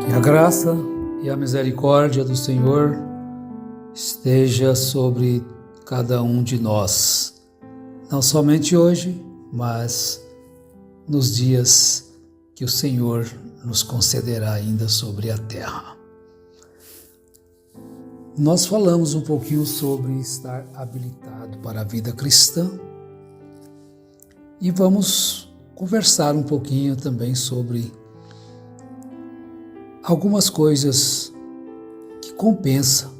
Que a graça e a misericórdia do Senhor esteja sobre cada um de nós, não somente hoje, mas nos dias que o Senhor nos concederá ainda sobre a terra. Nós falamos um pouquinho sobre estar habilitado para a vida cristã e vamos conversar um pouquinho também sobre algumas coisas que compensa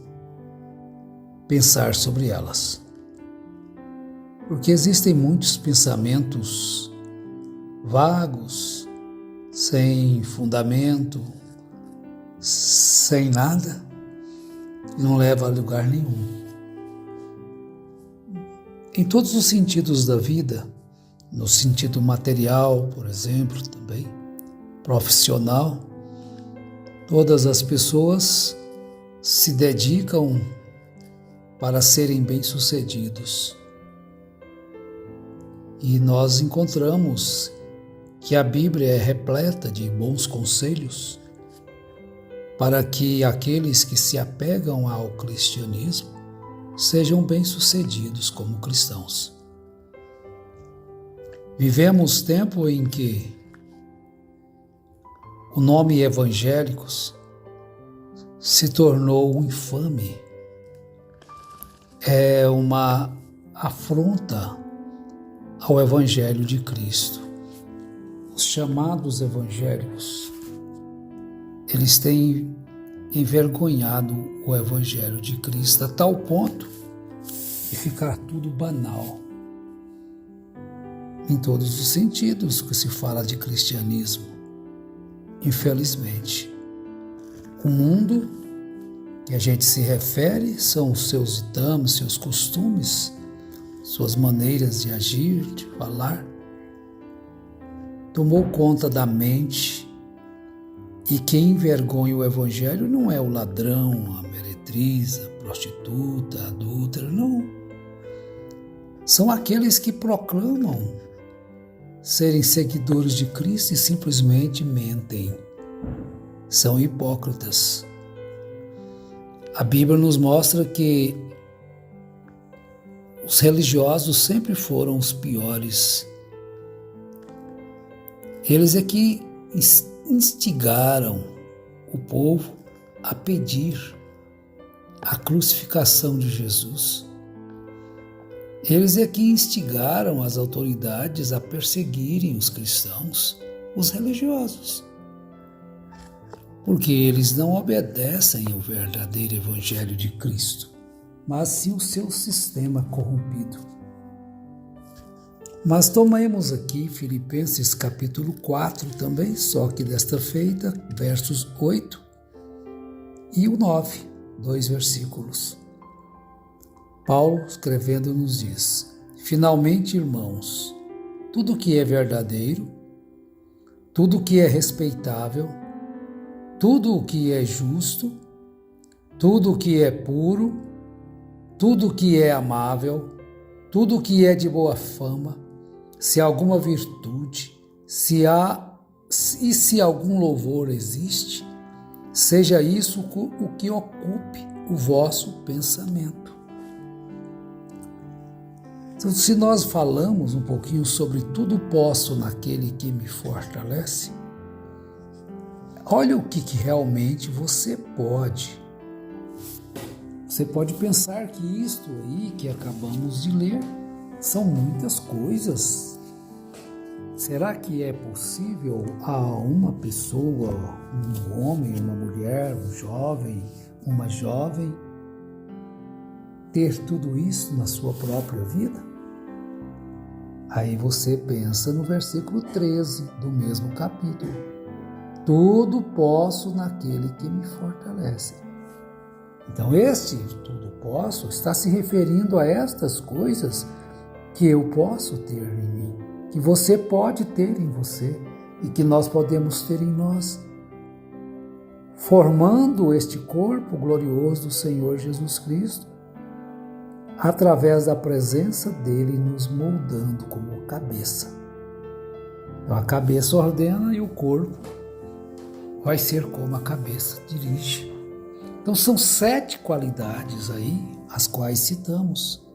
pensar sobre elas. Porque existem muitos pensamentos vagos, sem fundamento, sem nada, e não leva a lugar nenhum. Em todos os sentidos da vida, no sentido material, por exemplo, também, profissional, todas as pessoas se dedicam para serem bem-sucedidos. E nós encontramos que a Bíblia é repleta de bons conselhos para que aqueles que se apegam ao cristianismo sejam bem-sucedidos como cristãos. Vivemos tempo em que o nome evangélicos se tornou infame. É uma afronta ao Evangelho de Cristo. Os chamados evangélicos, eles têm envergonhado o Evangelho de Cristo a tal ponto de ficar tudo banal. Em todos os sentidos que se fala de cristianismo. Infelizmente, o mundo que a gente se refere são os seus ditames, seus costumes, suas maneiras de agir, de falar. Tomou conta da mente e quem envergonha o Evangelho não é o ladrão, a meretriz, a prostituta, a adúltera, não. São aqueles que proclamam serem seguidores de Cristo e simplesmente mentem. São hipócritas. A Bíblia nos mostra que os religiosos sempre foram os piores. Eles é que instigaram o povo a pedir a crucificação de Jesus. Eles é que instigaram as autoridades a perseguirem os cristãos, os religiosos, porque eles não obedecem ao verdadeiro Evangelho de Cristo, mas sim o seu sistema corrompido. Mas tomemos aqui Filipenses capítulo 4 também, só que desta feita, versos 8 e o 9, 2 versículos. Paulo, escrevendo, nos diz: finalmente, irmãos, tudo que é verdadeiro, tudo que é respeitável, tudo que é justo, tudo que é puro, tudo que é amável, tudo que é de boa fama, se alguma virtude, se algum louvor existe, seja isso o que ocupe o vosso pensamento. Então, se nós falamos um pouquinho sobre tudo posso naquele que me fortalece, olha o que realmente você pode. Você pode pensar que isto aí que acabamos de ler são muitas coisas. Será que é possível a uma pessoa, um homem, uma mulher, um jovem, uma jovem, ter tudo isso na sua própria vida? Aí você pensa no versículo 13 do mesmo capítulo. Tudo posso naquele que me fortalece. Então este tudo posso está se referindo a estas coisas que eu posso ter em mim, que você pode ter em você e que nós podemos ter em nós, formando este corpo glorioso do Senhor Jesus Cristo, através da presença dele nos moldando como cabeça. Então a cabeça ordena e o corpo vai ser como a cabeça dirige. Então são 7 qualidades aí, as quais citamos: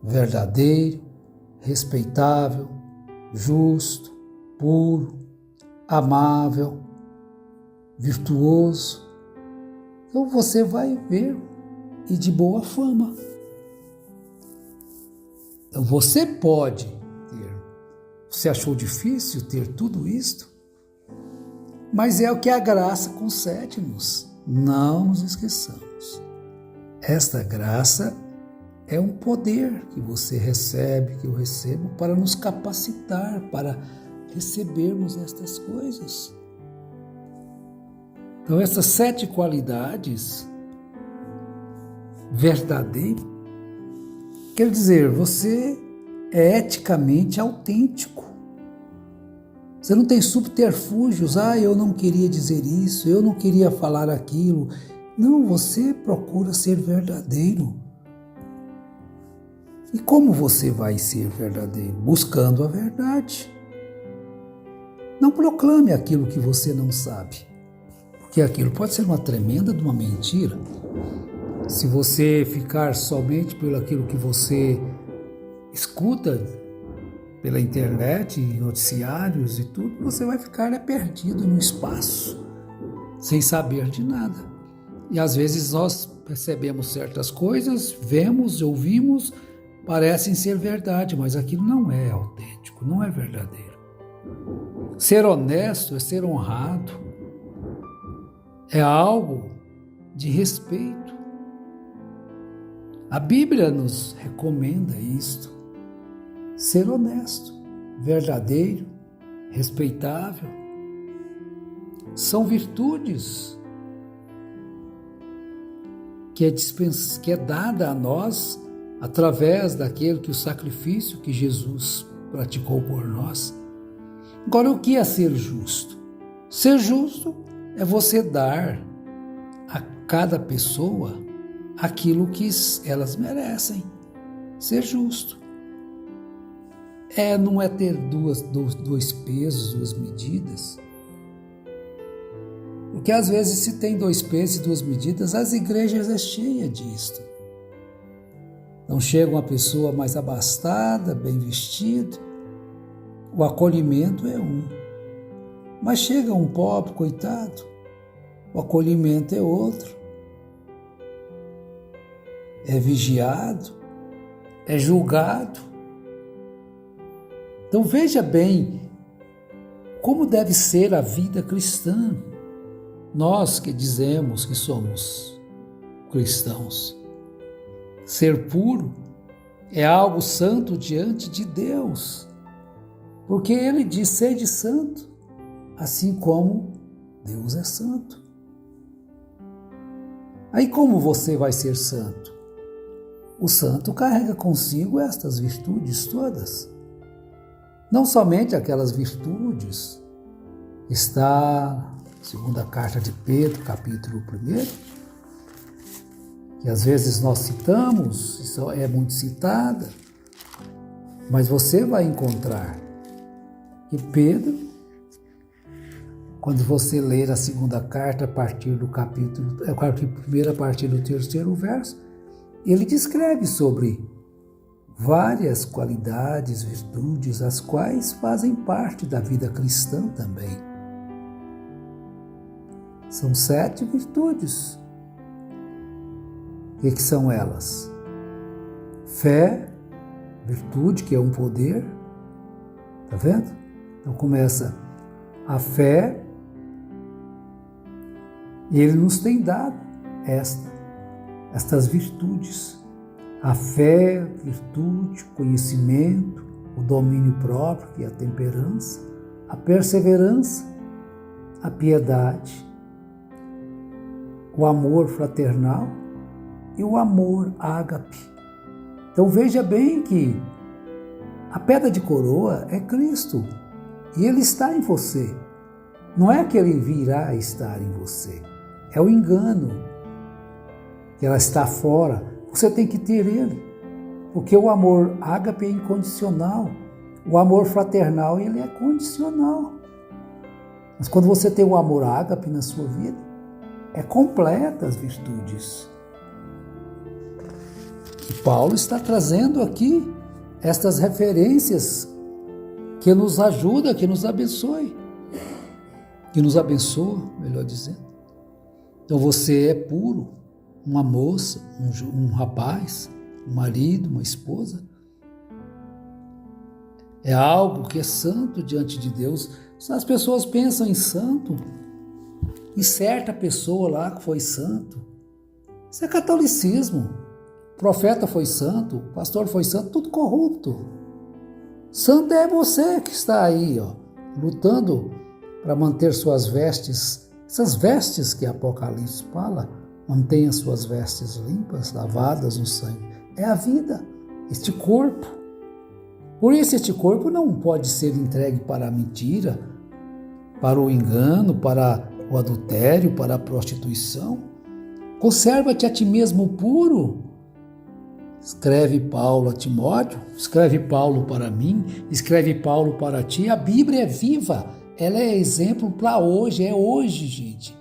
verdadeiro, respeitável, justo, puro, amável, virtuoso. Então você vai ver, e de boa fama. Então você pode ter. Você achou difícil ter tudo isto? Mas é o que a graça concede-nos. Não nos esqueçamos. Esta graça é um poder que você recebe, que eu recebo, para nos capacitar, para recebermos estas coisas. Então, essas 7 qualidades verdadeiras, quer dizer, você é eticamente autêntico. Você não tem subterfúgios. Eu não queria dizer isso, eu não queria falar aquilo. Não, você procura ser verdadeiro. E como você vai ser verdadeiro? Buscando a verdade. Não proclame aquilo que você não sabe, porque aquilo pode ser uma tremenda de uma mentira. Se você ficar somente pelo aquilo que você escuta pela internet, noticiários e tudo, você vai ficar perdido no espaço, sem saber de nada. E às vezes nós percebemos certas coisas, vemos, ouvimos, parecem ser verdade, mas aquilo não é autêntico, não é verdadeiro. Ser honesto é ser honrado, é algo de respeito. A Bíblia nos recomenda isto: ser honesto, verdadeiro, respeitável. São virtudes que é dada a nós através daquele que o sacrifício que Jesus praticou por nós. Agora, o que é ser justo? Ser justo é você dar a cada pessoa aquilo que elas merecem. Ser justo. Não é ter dois pesos, 2 medidas. Porque às vezes se tem 2 pesos e 2 medidas, as igrejas é cheia disto. Então chega uma pessoa mais abastada, bem vestida, o acolhimento é um. Mas chega um pobre, coitado, o acolhimento é outro. É vigiado, é julgado. Então veja bem como deve ser a vida cristã. Nós que dizemos que somos cristãos. Ser puro é algo santo diante de Deus. Porque Ele diz: sede santo, assim como Deus é santo. Aí como você vai ser santo? O santo carrega consigo estas virtudes todas. Não somente aquelas virtudes que está segunda carta de Pedro, capítulo 1, que às vezes nós citamos, isso é muito citada, mas você vai encontrar que Pedro, quando você ler a segunda carta a partir do capítulo 1, a partir do 3º verso, ele descreve sobre várias qualidades, virtudes, as quais fazem parte da vida cristã também. São 7 virtudes. O que são elas? Fé, virtude, que é um poder. Está vendo? Então começa a fé, e Ele nos tem dado estas virtudes. A fé, virtude, conhecimento, o domínio próprio, que é a temperança, a perseverança, a piedade, o amor fraternal e o amor ágape. Então veja bem que a pedra de coroa é Cristo e Ele está em você. Não é que Ele virá estar em você, é o engano, que ela está fora. Você tem que ter Ele, porque o amor ágape é incondicional, o amor fraternal ele é condicional. Mas quando você tem o amor ágape na sua vida, é completa as virtudes. E Paulo está trazendo aqui estas referências que nos ajuda, que nos abençoe. Que nos abençoa, melhor dizendo. Então você é puro, uma moça, um rapaz, um marido, uma esposa. É algo que é santo diante de Deus. As pessoas pensam em santo, e certa pessoa lá que foi santo. Isso é catolicismo. O profeta foi santo, o pastor foi santo, tudo corrupto. Santo é você que está aí, lutando para manter suas vestes, essas vestes que Apocalipse fala, mantenha suas vestes limpas, lavadas no sangue. É a vida, este corpo. Por isso este corpo não pode ser entregue para a mentira, para o engano, para o adultério, para a prostituição. Conserva-te a ti mesmo puro. Escreve Paulo a Timóteo, escreve Paulo para mim, escreve Paulo para ti. A Bíblia é viva, ela é exemplo para hoje, é hoje, gente.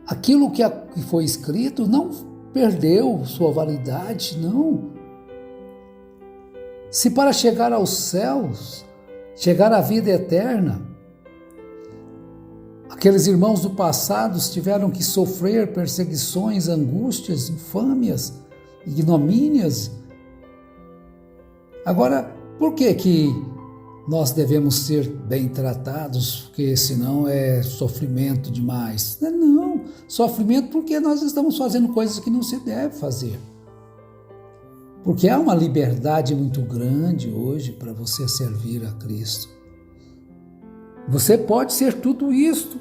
Aquilo que foi escrito não perdeu sua validade, não. Se para chegar aos céus, chegar à vida eterna, aqueles irmãos do passado tiveram que sofrer perseguições, angústias, infâmias, ignomínias. Agora, por que nós devemos ser bem tratados? Porque senão é sofrimento demais. Não, sofrimento porque nós estamos fazendo coisas que não se deve fazer. Porque há uma liberdade muito grande hoje para você servir a Cristo. Você pode ser tudo isto.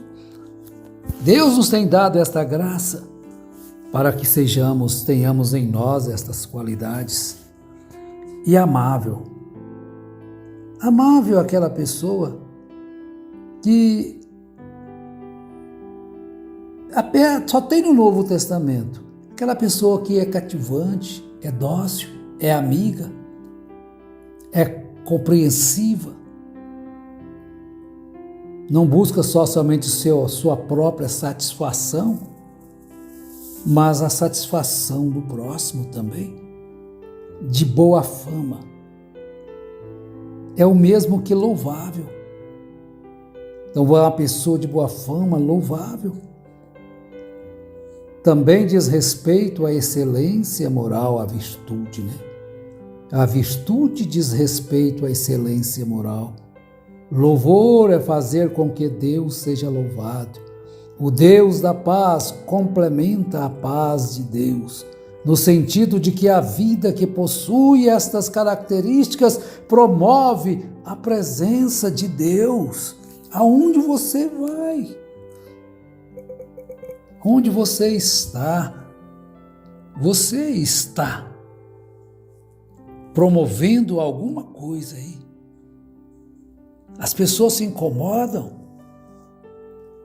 Deus nos tem dado esta graça para que tenhamos em nós estas qualidades. E amável. Amável é aquela pessoa que só tem no Novo Testamento. Aquela pessoa que é cativante, é dócil, é amiga, é compreensiva, não busca somente sua própria satisfação, mas a satisfação do próximo também, de boa fama. É o mesmo que louvável. Então, uma pessoa de boa fama, louvável. Também diz respeito à excelência moral, à virtude, né? A virtude diz respeito à excelência moral. Louvor é fazer com que Deus seja louvado. O Deus da paz complementa a paz de Deus, no sentido de que a vida que possui estas características promove a presença de Deus. Aonde você vai? Onde você está promovendo alguma coisa aí. As pessoas se incomodam,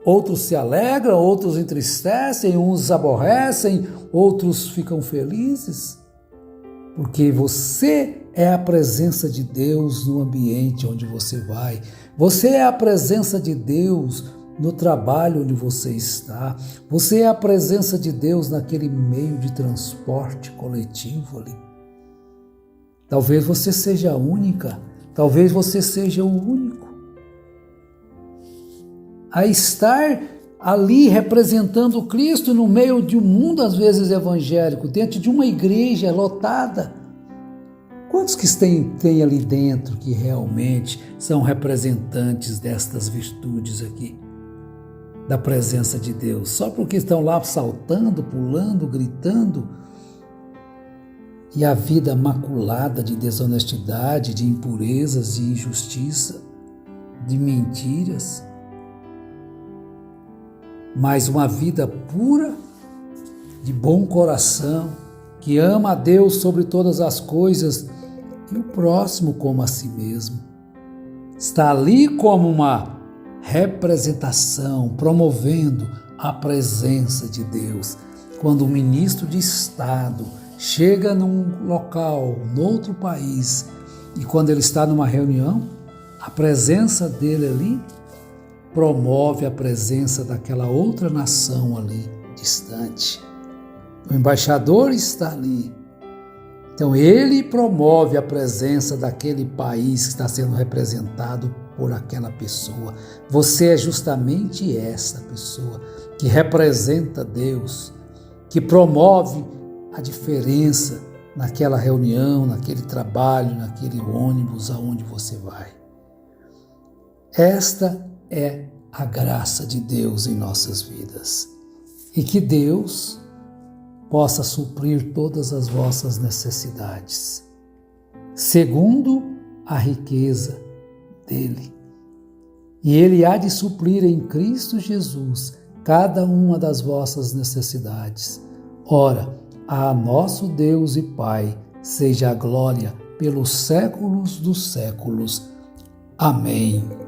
outros se alegram, outros entristecem, uns aborrecem, outros ficam felizes, porque você é a presença de Deus no ambiente onde você vai. Você é a presença de Deus no trabalho onde você está. Você é a presença de Deus naquele meio de transporte coletivo ali. Talvez você seja a única, talvez você seja o único a estar ali representando Cristo no meio de um mundo às vezes evangélico, dentro de uma igreja lotada. Quantos que tem ali dentro que realmente são representantes destas virtudes aqui? Da presença de Deus, só porque estão lá saltando, pulando, gritando, e a vida maculada de desonestidade, de impurezas, de injustiça, de mentiras, mas uma vida pura, de bom coração, que ama a Deus sobre todas as coisas e o próximo como a si mesmo. Está ali como uma representação, promovendo a presença de Deus. Quando o ministro de Estado chega num local, noutro país, e quando ele está numa reunião, a presença dele ali promove a presença daquela outra nação ali, distante. O embaixador está ali. Então ele promove a presença daquele país que está sendo representado por aquela pessoa. Você é justamente essa pessoa que representa Deus, que promove a diferença naquela reunião, naquele trabalho, naquele ônibus aonde você vai. Esta é a graça de Deus em nossas vidas. E que Deus possa suprir todas as vossas necessidades, segundo a riqueza dele. E ele há de suprir em Cristo Jesus cada uma das vossas necessidades. Ora, a nosso Deus e Pai seja a glória pelos séculos dos séculos. Amém.